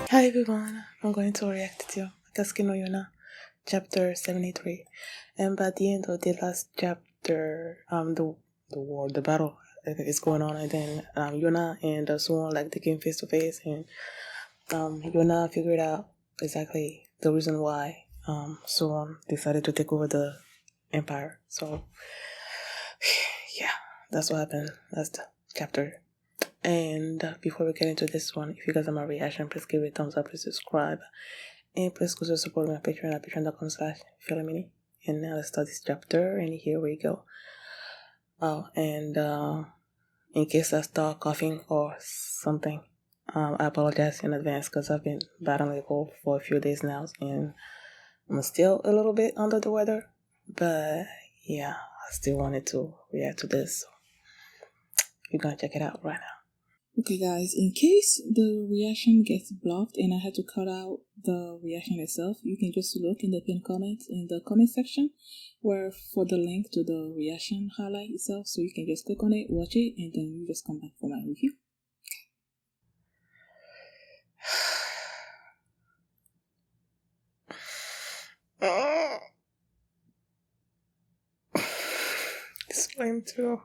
Hi everyone, I'm going to react to Akatsuki no Yona, chapter 73. And by the end of the last chapter, the battle is going on, and then Yona and Suwon they came face to face, and Yona figured out exactly the reason why Suwon decided to take over the empire. So, yeah, that's what happened. That's the chapter. And before we get into this one, if you guys are my reaction, please give it a thumbs up, please subscribe, and please go to support me on Patreon at patreon.com/Philemini. And now let's start this chapter, and here we go. Oh, and in case I start coughing or something, I apologize in advance because I've been battling a cold for a few days now, and I'm still a little bit under the weather, but yeah, I still wanted to react to this. So you're gonna check it out right now. Okay guys, in case the reaction gets blocked and I had to cut out the reaction itself, you can just look in the pinned comments in the comment section where for the link to the reaction highlight itself, so you can just click on it, watch it, and then you just come back for my review. It's flame too.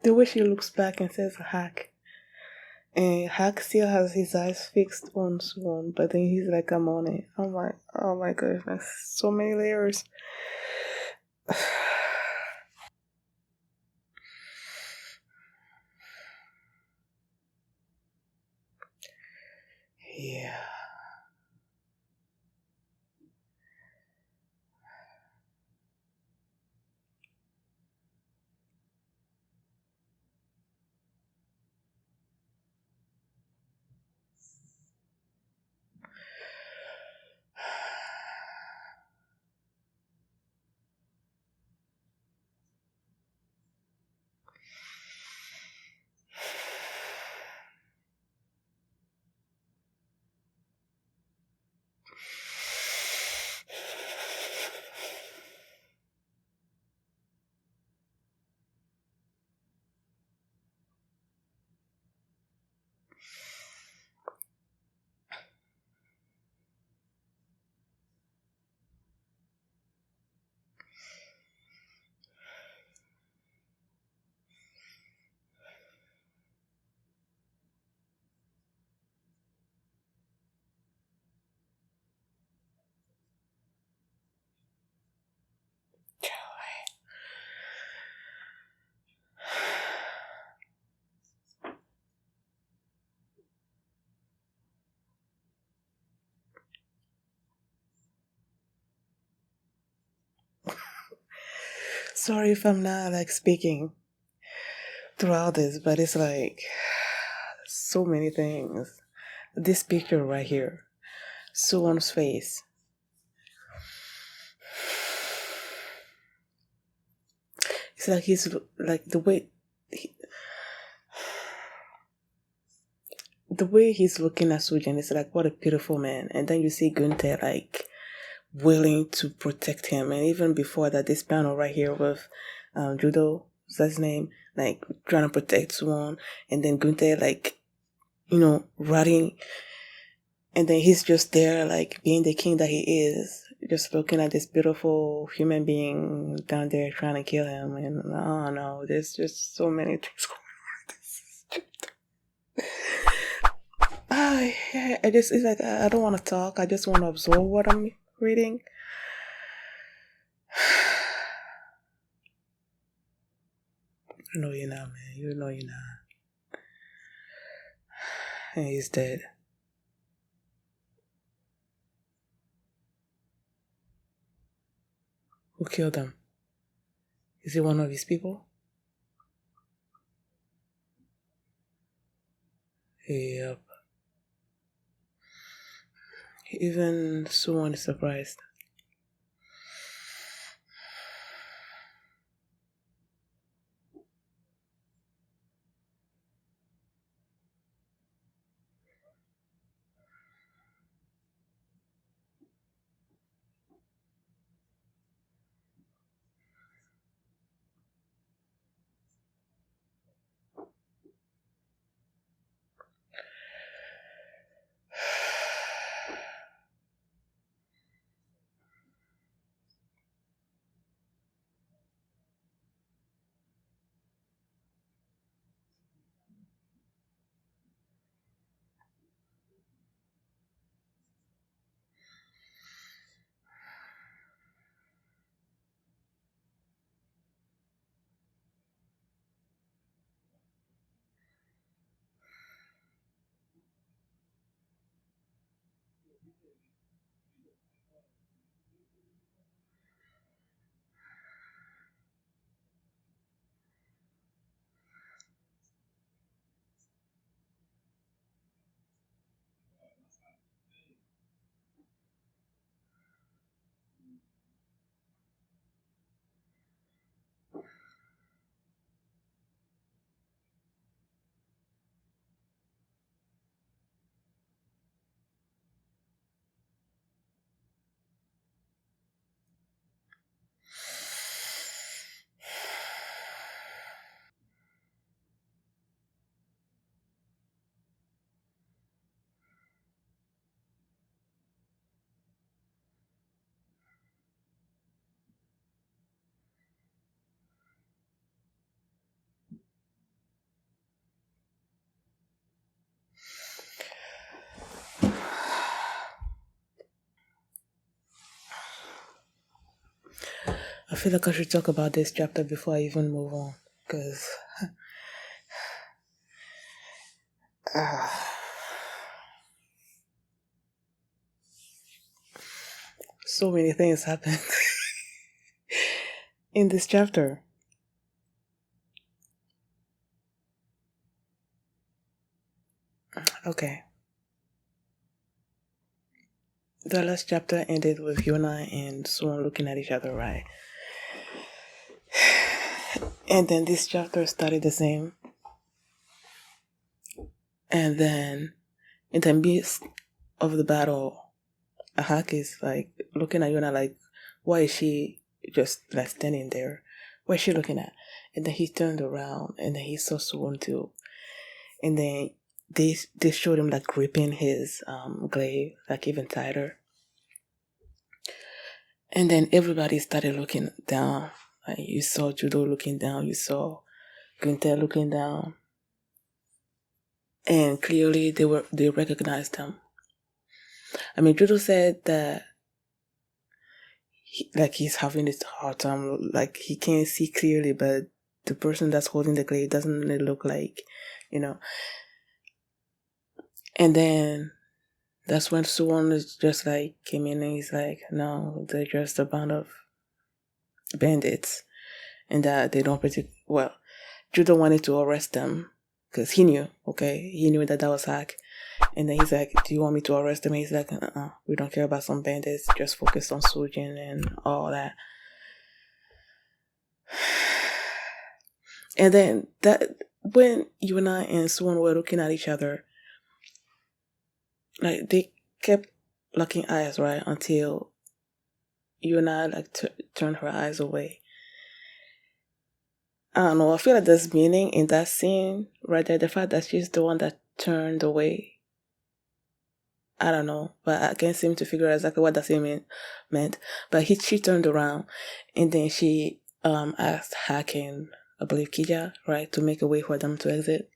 The way she looks back and says hack. And Hack still has his eyes fixed on Swan, but then he's like, I'm on it. I'm like, oh my goodness, so many layers. Yeah. Sorry if I'm not speaking throughout this, but it's so many things. This picture right here, Suwon's face. It's like he's the way he's looking at Sujin is like, what a beautiful man. And then you see Gunther willing to protect him. And even before that, this panel right here with Judo, is that his name? Trying to protect Swan. And then Gunther riding. And then he's just there being the king that he is, just looking at this beautiful human being down there trying to kill him. And I don't know, there's just so many things going on. I just, it's like, I don't want to talk. I just want to absorb what I'm reading. You know you're not, man. You know you're not. And he's dead. Who killed him? Is he one of his people? Yep. Even someone is surprised. I feel like I should talk about this chapter before I even move on. Because... so many things happen in this chapter. Okay. The last chapter ended with Yona and Swan looking at each other, right? And then this chapter started the same. And then in the midst of the battle, Ahak is like looking at Yona like, why is she just like standing there? What is she looking at? And then he turned around and then he saw Swan too. And then they showed him like gripping his glaive like even tighter. And then everybody started looking down. Like you saw Judo looking down, you saw Günther looking down. And clearly they recognized him. I mean, Judo said that he's having this hard time, like he can't see clearly, but the person that's holding the glaive doesn't really look like, you know. And then that's when Suwon is just like came in and he's like, no, they're just a band of bandits. And that they don't well, Judo wanted to arrest them because he knew, he knew that was Hack. And then he's like, do you want me to arrest them? And he's like, we don't care about some bandits, just focus on Sujin and all that. And then that when Yuna and Suwon were looking at each other, like they kept locking eyes, right, until Yuna like turned her eyes away. I don't know, I feel like there's meaning in that scene right there, the fact that she's the one that turned away. I don't know, but I can't seem to figure out exactly what that scene meant. But she turned around and then she asked Haken, I believe Kija, right, to make a way for them to exit.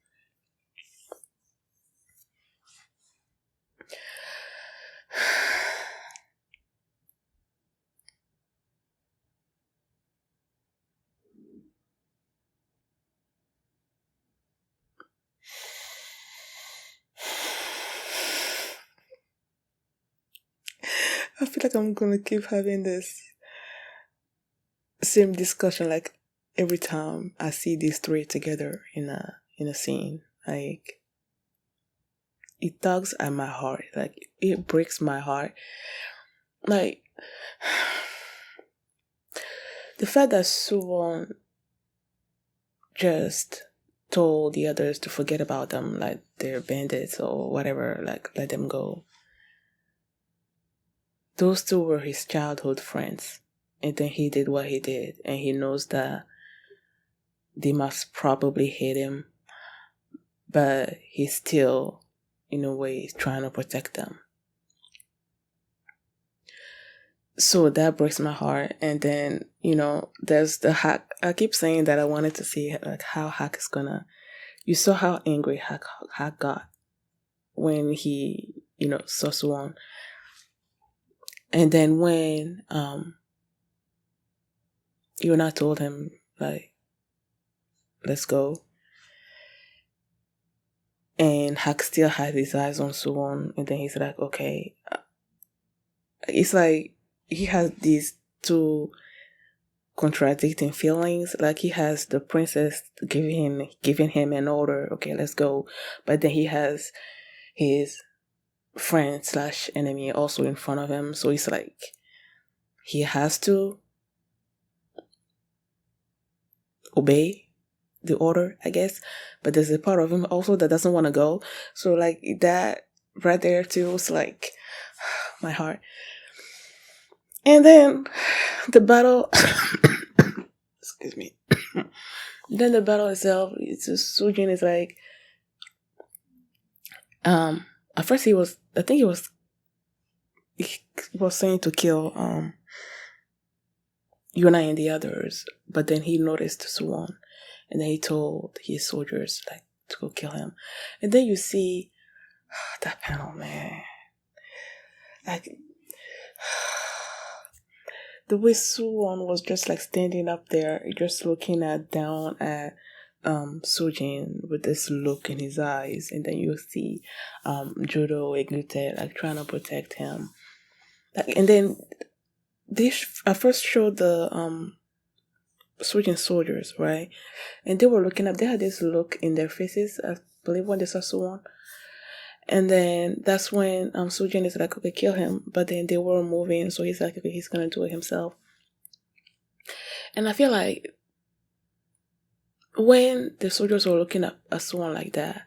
I feel like I'm gonna keep having this same discussion like every time I see these three together in a scene. Like it tugs at my heart. Like it breaks my heart. Like the fact that Suwon just told the others to forget about them, like they're bandits or whatever, like let them go. Those two were his childhood friends. And then he did what he did. And he knows that they must probably hate him. But he's still, in a way, trying to protect them. So that breaks my heart. And then, there's the Hack. I keep saying that I wanted to see like how Hack is gonna. You saw how angry Hack got when he, saw Suwon. And then when Yona told him, like, let's go. And Hack still had his eyes on Suwon. And then he's like, okay. It's like he has these two contradicting feelings. Like he has the princess giving him an order, okay, let's go. But then he has his friend / enemy also in front of him. So it's like he has to obey the order, I guess. But there's a part of him also that doesn't want to go. So like that right there too was like my heart. And then the battle excuse me. Then the battle itself, it's just Sujin is like at first he was saying to kill Yona and the others, but then he noticed Suwon, and then he told his soldiers like to go kill him. And then you see that panel, man. Like the way Suwon was just like standing up there, just looking down at Sujin with this look in his eyes, and then you see Jodo Eglute like trying to protect him. Like, and then they at first showed the Sujin soldiers, right? And they were looking up. They had this look in their faces, I believe, when they saw Suwon. And then that's when Sujin is like, okay, kill him. But then they weren't moving, so he's like, okay, he's gonna do it himself. And I feel like when the soldiers were looking at Suwon like that,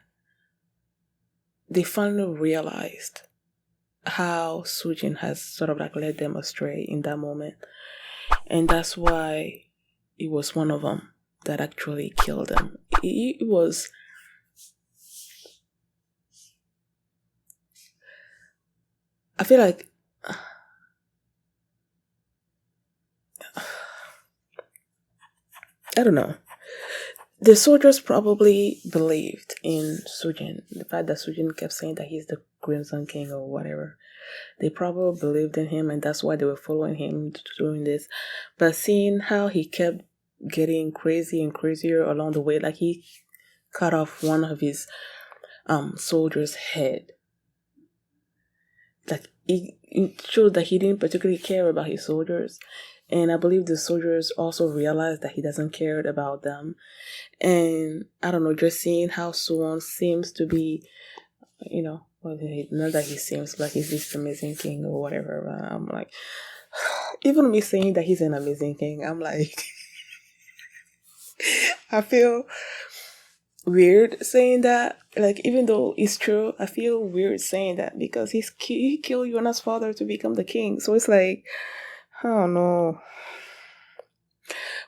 they finally realized how Sujin has sort of like led them astray in that moment. And that's why it was one of them that actually killed him. It was... I feel like I don't know. The soldiers probably believed in Sujin. The fact that Sujin kept saying that he's the Crimson King or whatever. They probably believed in him, and that's why they were following him doing this. But seeing how he kept getting crazy and crazier along the way, like he cut off one of his soldiers' head. Like it showed that he didn't particularly care about his soldiers. And I believe the soldiers also realized that he doesn't care about them. And I don't know, just seeing how Suwon seems to be, not that he seems like he's this amazing king or whatever. But I'm like, even me saying that he's an amazing king, I'm like, I feel weird saying that. Like, even though it's true, I feel weird saying that because he killed Yona's father to become the king. So it's like, I don't know.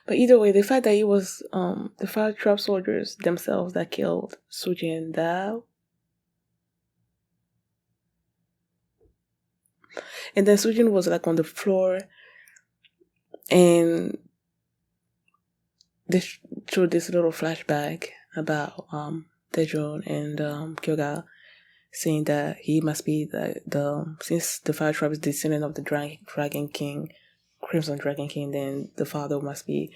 But either way, the fact that it was the 5 trap soldiers themselves that killed Sujin, that... And then Sujin was like on the floor, and they showed this little flashback about Daejeon and Kyoga, saying that he must be the since the 5 tribes is descendant of the Dragon King, Crimson Dragon King, then the father must be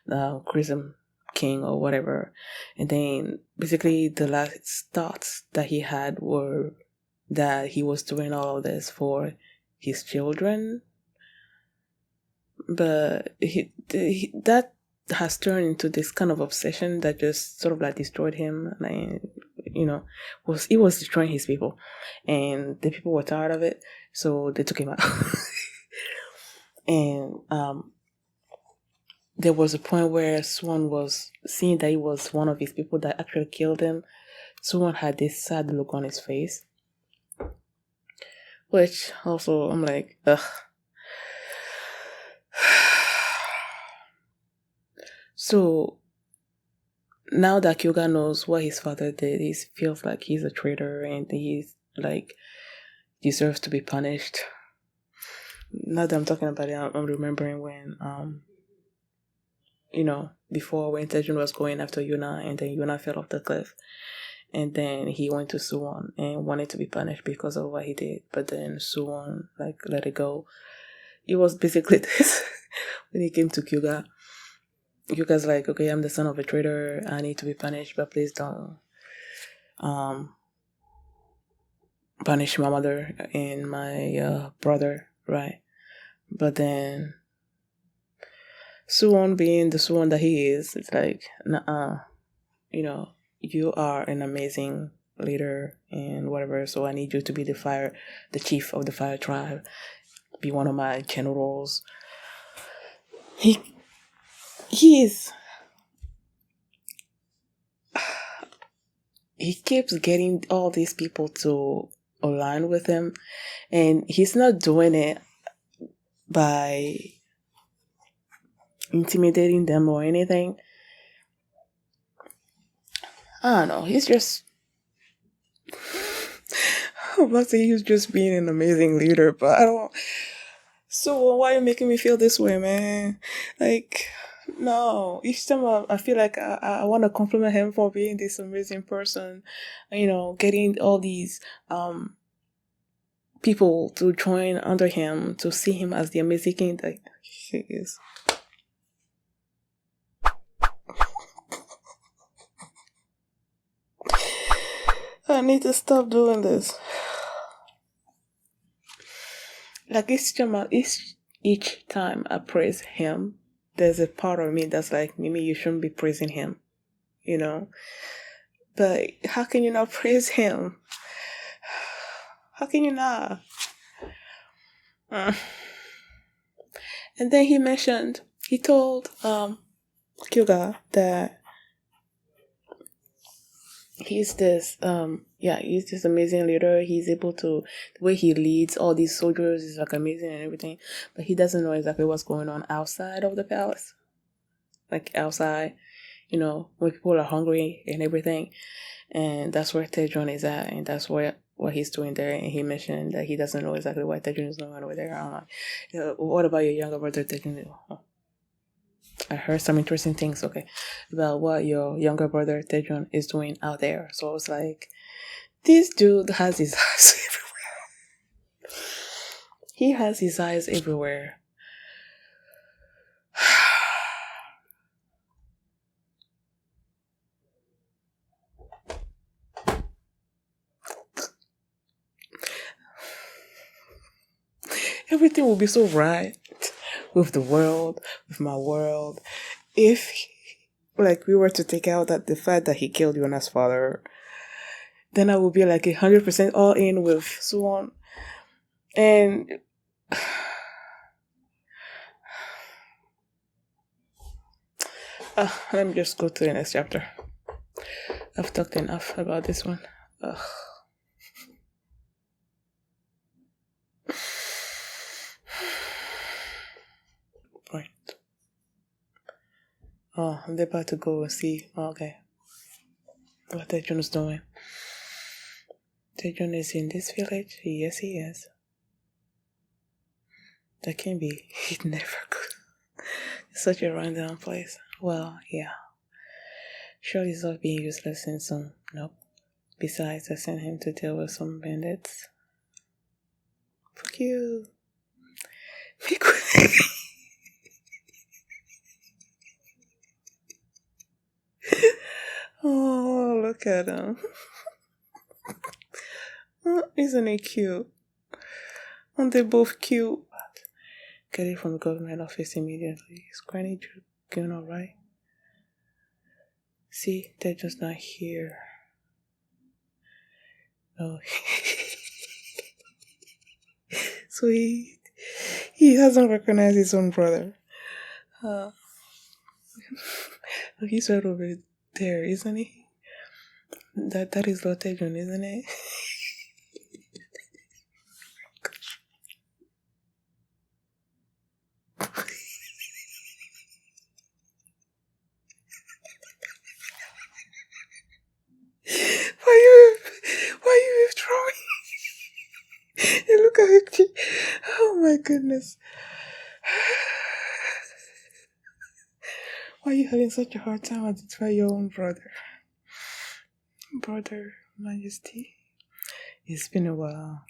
the Crimson King or whatever. And then basically the last thoughts that he had were that he was doing all of this for his children, but that has turned into this kind of obsession that just sort of like destroyed him. And he was destroying his people, and the people were tired of it, so they took him out. And there was a point where Swan was seeing that he was one of his people that actually killed him. Swan had this sad look on his face, which also I'm like, ugh. So now that Kyoga knows what his father did, he feels like he's a traitor and he's like deserves to be punished. Now that I'm talking about it, I'm remembering when before when Tejun was going after Yona, and then Yona fell off the cliff, and then he went to Suwon and wanted to be punished because of what he did, but then Suwon like let it go. It was basically this when he came to Kyoga. Kyoga's like, okay, I'm the son of a traitor, I need to be punished, but please don't punish my mother and my brother, right? But then Suwon, being the Suwon that he is, it's like, nah, you are an amazing leader and whatever, so I need you to be the chief of the fire tribe, be one of my generals. He keeps getting all these people to align with him, and he's not doing it by intimidating them or anything. I don't know, he's just I'm about to say he's just being an amazing leader, but I don't. So why are you making me feel this way, man? Like, no. Each time I feel like I want to compliment him for being this amazing person, getting all these people to join under him, to see him as the amazing king that he is. I need to stop doing this. Like each time I praise him, there's a part of me that's like, maybe you shouldn't be praising him, But how can you not praise him? How can you not? And then he told Kyoga that he's this amazing leader. He's able to, the way he leads all these soldiers is like amazing and everything, but he doesn't know exactly what's going on outside of the palace, like outside, when people are hungry and everything. And that's where Tejun is at, and that's what he's doing there. And he mentioned that he doesn't know exactly why Tejun is going over there. I'm like, what about your younger brother Tejun? I heard some interesting things, about what your younger brother Tejun is doing out there. So I was like, this dude has his eyes everywhere. He has his eyes everywhere. Everything will be so right with the world, with my world, if we were to take out the fact that he killed Yona's father. Then I would be like 100% all in with Suwon. And let me just go to the next chapter. I've talked enough about this one. Point. Oh, I'm about to go and see. Okay. What Tejun is doing. Tejun is in this village? Yes, he is. That can be. He's never good. It's such a rundown place. Well, yeah. Surely he's not being useless in some. Nope. Besides, I sent him to deal with some bandits. Fuck you. Be quick. Oh, look at him. Oh, isn't he cute? Aren't they both cute? Get it from the government office immediately. Is Granny doing alright? See, they're just not here. No. So he hasn't recognized his own brother. He's right over there, isn't he? That is Lord Tejon, isn't it? Why you withdrawing? You look at it. Oh my goodness. Why are you having such a hard time identifying your own brother? Brother, Majesty. It's been a while.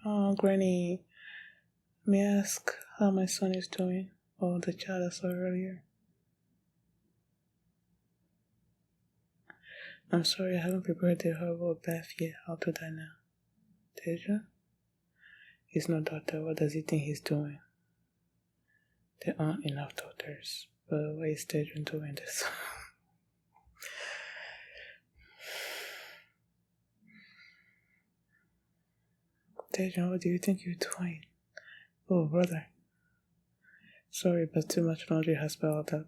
Oh, Granny, may I ask how my son is doing? Or the child I saw earlier? I'm sorry, I haven't prepared the herbal bath yet. I'll do that now. Teja? He's no doctor. What does he think he's doing? There aren't enough doctors. But why is Teja doing this? Teja, what do you think you're doing? Oh, brother. Sorry, but too much laundry has piled up.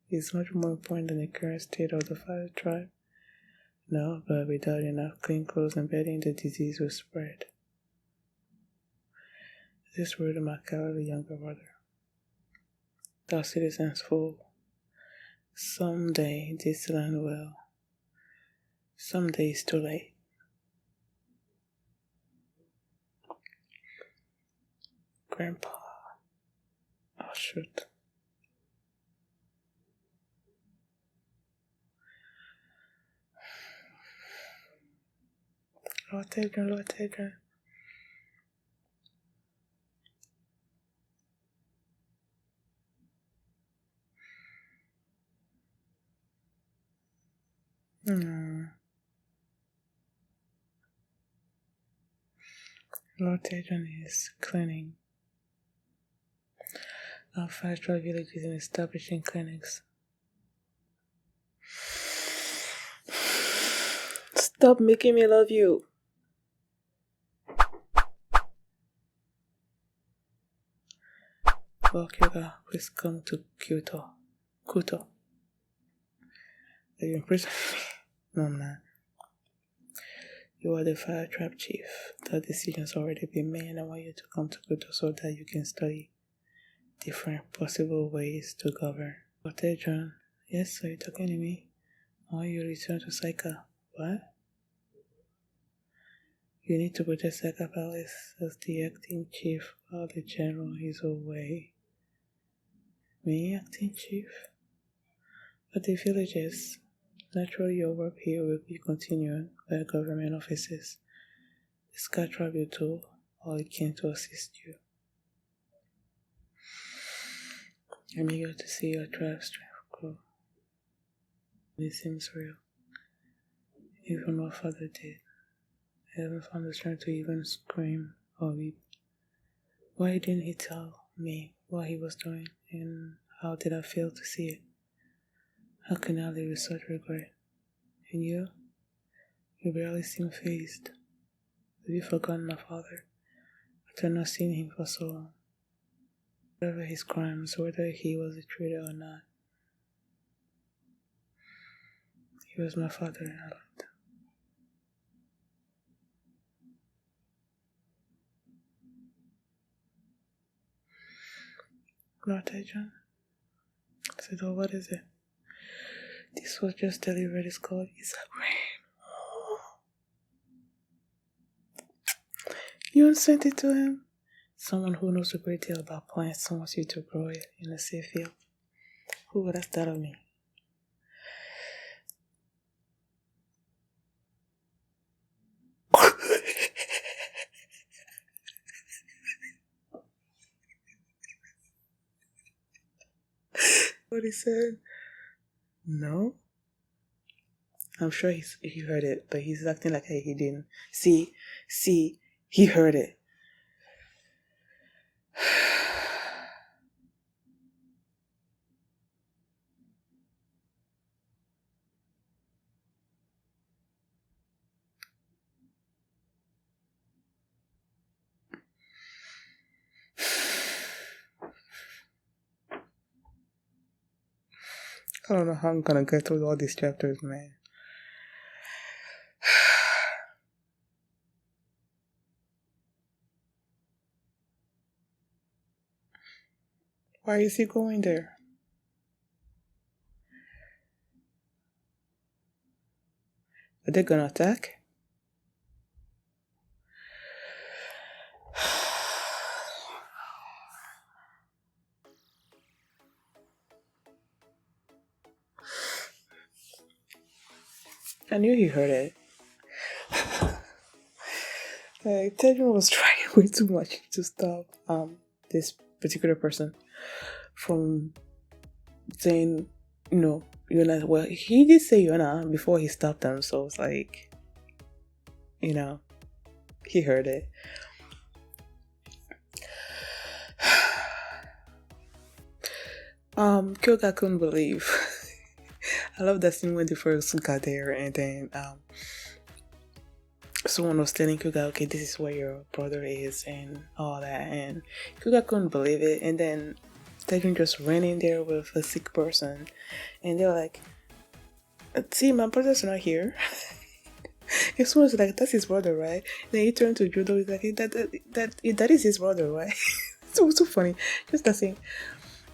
It's much more important than the current state of the fire tribe. No, but without enough clean clothes and bedding, the disease will spread. This word of my cowardly younger brother. Our citizens fool. Someday this land will. Someday it's too late. Grandpa. Oh, shoot. Lord Adrian. Lord Adrian is cleaning our fire villages and establishing clinics. Stop making me love you. Well, Kyoga, please come to Kuto. Are you imprisoning me? No, I'm not. You are the fire tribe chief. The decision's already been made, and I want you to come to Kuto so that you can study different possible ways to govern. But John, yes, are you talking to me? I want you to return to Saika. What? You need to protect Saika Palace as the acting chief while the general is away. Me, acting chief? But the villagers. Naturally, your work here will be continued by government offices. The Sky Tribe will do all it can to assist you. I'm eager to see your tribe's strength grow. It seems real. Even what Father did, I haven't found the strength to even scream or weep. Why didn't he tell me what he was doing, and how did I fail to see it? How can I live with such regret? And you? You barely seem fazed. Have you forgotten my father? After not seeing him for so long. Whatever his crimes, whether he was a traitor or not, he was my father and I loved him. Not John? I said, oh, what is it? This was just delivered. It's called Isagrain. You sent it to him? Someone who knows a great deal about plants and wants you to grow it in a safe field. Who would ask that of me? what he said? No. I'm sure he heard it, but he's acting like he didn't. See, he heard it. I don't know how I'm gonna get through all these chapters, man. Why is he going there? Are they gonna attack? I knew he heard it. Like, Tedron was trying way too much to stop this particular person from saying, Yona. Well, he did say Yona before he stopped them, so it's like, he heard it. Kyoga couldn't believe. I love that scene when they first got there, and then someone was telling Kyoga, okay, this is where your brother is, and all that, and Kyoga couldn't believe it, and then Tejun just ran in there with a sick person, and they're like, see, my brother's not here. And someone's like, that's his brother, right? And then he turned to Judo, he's like, hey, that is his brother, right? It was so funny, just that scene.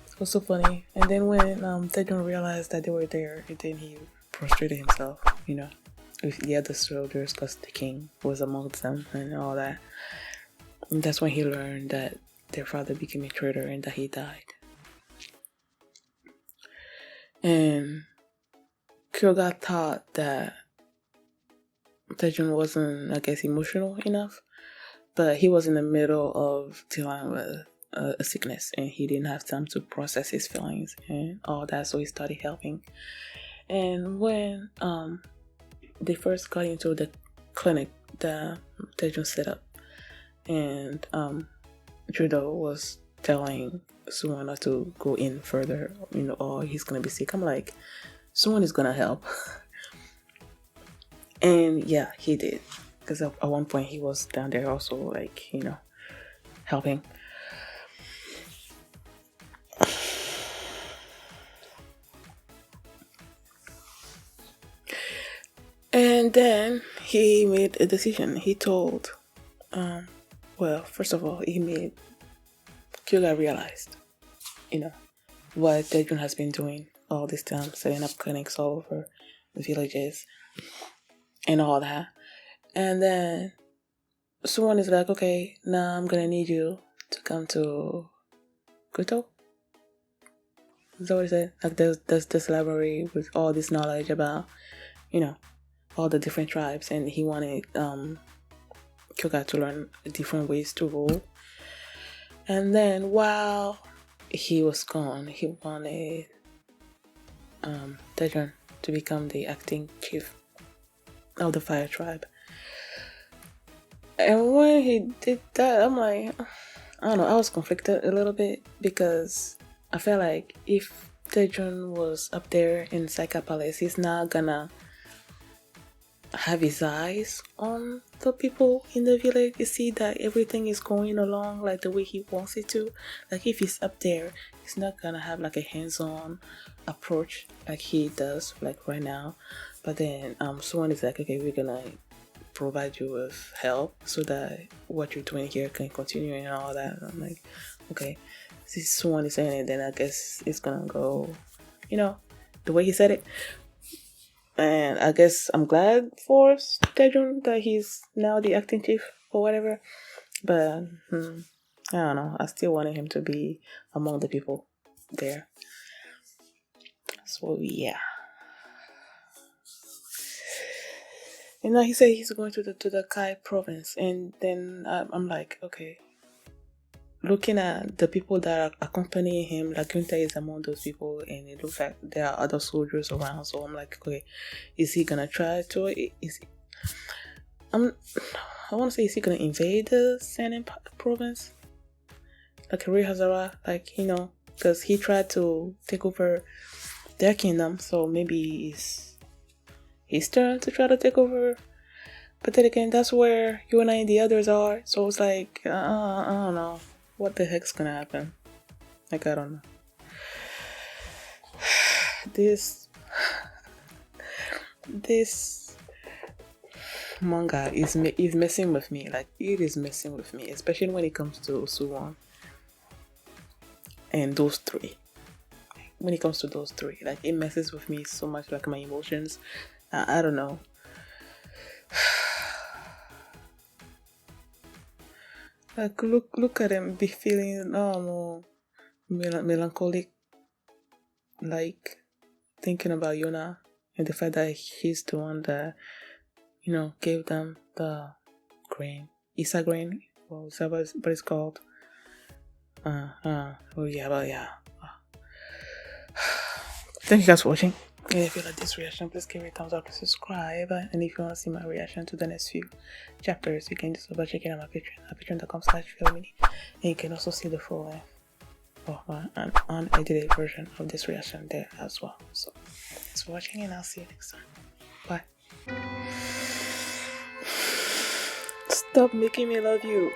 It was so funny. And then when Tejun realized that they were there, and then he prostrated himself, with the other soldiers, because the king was amongst them and all that. And that's when he learned that their father became a traitor and that he died. And Kyoga thought that Tejun wasn't, I guess, emotional enough, but he was in the middle of dealing with a sickness, and he didn't have time to process his feelings and all that, so he started helping. And when they first got into the clinic that Tejun set up, and Judo was telling Suwon not to go in further, or he's gonna be sick. I'm like, Suwon is gonna help. And yeah, he did, because at one point he was down there also, like, helping. And then he made a decision. He told, first of all, he made Kyoga realized, what Tejun has been doing all this time, setting up clinics all over the villages and all that. And then someone is like, okay, now I'm gonna need you to come to Kuto. Is that what he said? Like, there's this library with all this knowledge about, all the different tribes, and he wanted Kyoga to learn different ways to rule. And then while he was gone, he wanted Tejun to become the acting chief of the fire tribe. And when he did that, I'm like, I don't know, I was conflicted a little bit, because I felt like if Tejun was up there in Saika Palace, he's not gonna have his eyes on the people in the village. You see that everything is going along like the way he wants it to. Like, if he's up there, he's not gonna have like a hands-on approach like he does like right now. But then someone is like, okay, we're gonna provide you with help so that what you're doing here can continue and all that. And I'm like, okay, this someone is saying it, then I guess it's gonna go, the way he said it. And I guess I'm glad for Tejun that he's now the acting chief or whatever. But I don't know. I still wanted him to be among the people there. So yeah. And now he said he's going to the Kai province, and then I'm like, okay, looking at the people that are accompanying him, like Gunther is among those people, and it looks like there are other soldiers around. So I'm like, okay, is he gonna try to? I want to say, is he gonna invade the Senin province, like Rihazara, like because he tried to take over their kingdom. So maybe it's his turn to try to take over. But then again, that's where Yona and the others are. So it's like, I don't know what the heck's gonna happen. Like, I don't know. This manga is messing with me. Like, it is messing with me, especially when it comes to Suwon and those three. When it comes to those three, like, it messes with me so much, like my emotions. I don't know. Like, look at him, be feeling melancholic, like thinking about Yona and the fact that he's the one that gave them the grain, Isa grain. Well, is that what it's called? Oh yeah, but yeah. Thank you guys for watching. And if you like this reaction, please give it a thumbs up and subscribe. And if you want to see my reaction to the next few chapters, you can just go by checking out my Patreon at patreon.com/filmini. And you can also see the full length an unedited version of this reaction there as well. So thanks for watching, and I'll see you next time. Bye. Stop making me love you.